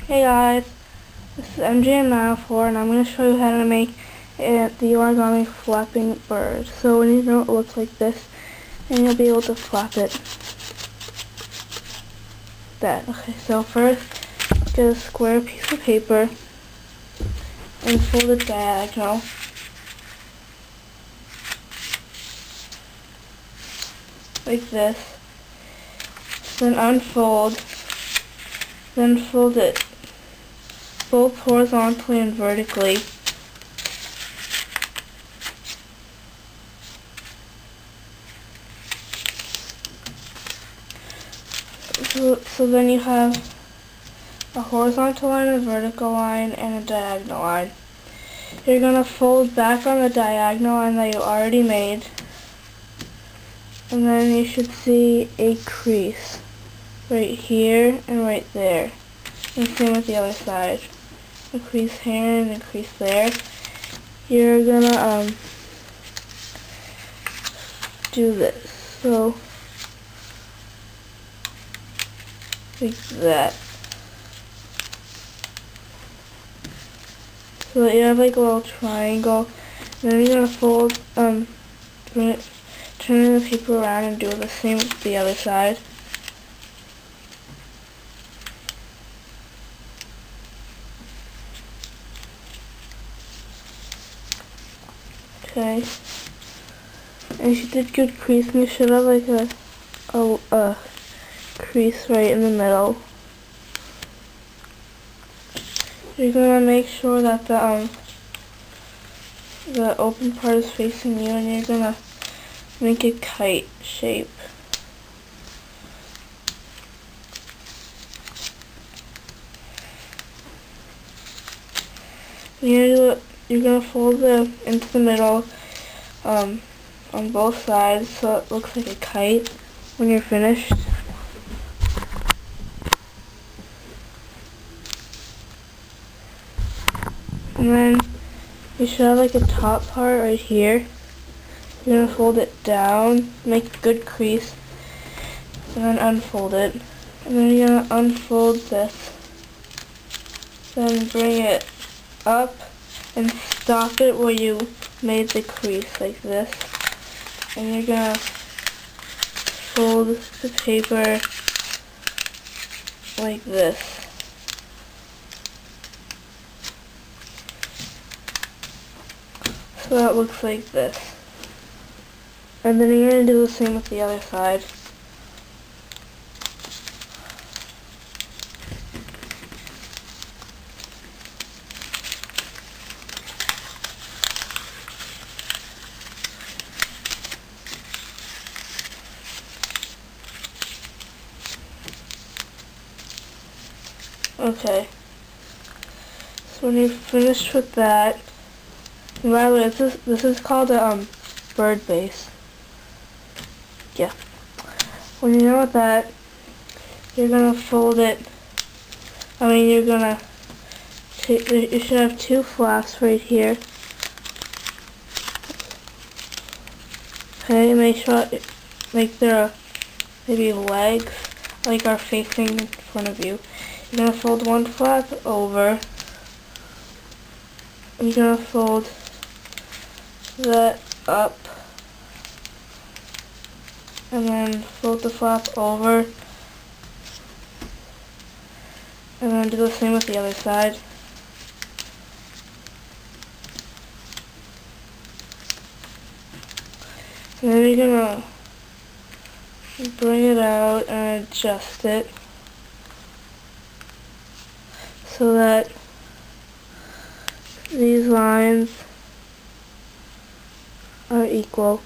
Hey guys, this is MJ904 and I'm going to show you how to make the origami flapping bird. So when you know it looks like this, and you'll be able to flap it. Okay, so first get a square piece of paper and fold it diagonal. Like this. Then unfold. Then fold it both horizontally and vertically. So then you have a horizontal line, a vertical line, and a diagonal line. You're going to fold back on the diagonal line that you already made, and then you should see a crease right here and right there. And same with the other side. A crease here and a crease there. You're going to do this. So like that. So that you have like a little triangle. And then you're gonna fold, turn the paper around and do the same with the other side. Okay. And you did good crease, and you should have like a crease right in the middle. You're gonna make sure that the open part is facing you, and you're gonna make a kite shape. You're gonna fold it into the middle on both sides so it looks like a kite when you're finished. And then you should have like a top part right here. You're going to fold it down, make a good crease, and then unfold it. And then you're going to unfold this. Then bring it up and stop it where you made the crease, like this. And you're going to fold the paper like this. So that looks like this. And then you're going to do the same with the other side. Okay. So when you're finished with that, and by the way, this is called a bird base. Yeah. When you're done with that, you're gonna fold it. You're gonna take. You should have two flaps right here. Okay. Make sure like there are maybe legs like are facing in front of you. You're gonna fold one flap over. You're gonna fold that up, and then fold the flap over, and then do the same with the other side. And then you're gonna bring it out and adjust it so that these lines are equal.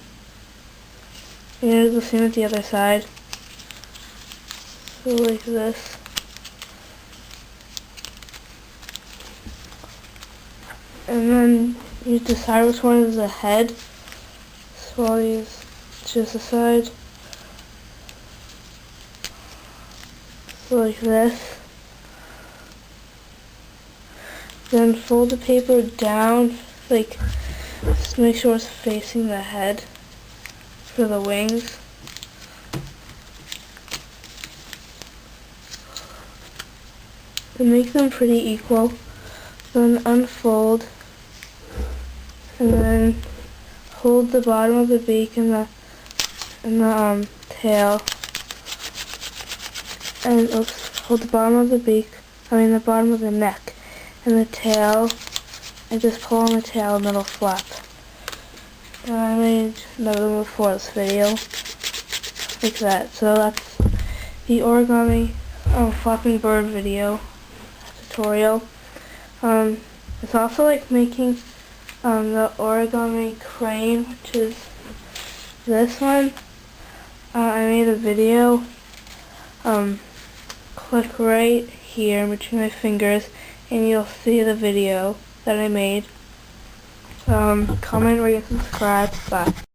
You're going to do the same with the other side. So like this. And then you decide which one is the head. So I'll use just the side. So like this. Then fold the paper down, like, just make sure it's facing the head for the wings. to make them pretty equal. Then unfold, and then hold the bottom of the beak and the tail, and hold the bottom of the beak, the bottom of the neck, and the tail, and just pull on the tail and it'll flap. And I made another one before this video, like that. So that's the origami flapping bird video tutorial. It's also like making the origami crane, which is this one. I made a video. Click right here between my fingers and you'll see the video that I made. Comment, rate, and subscribe. Bye.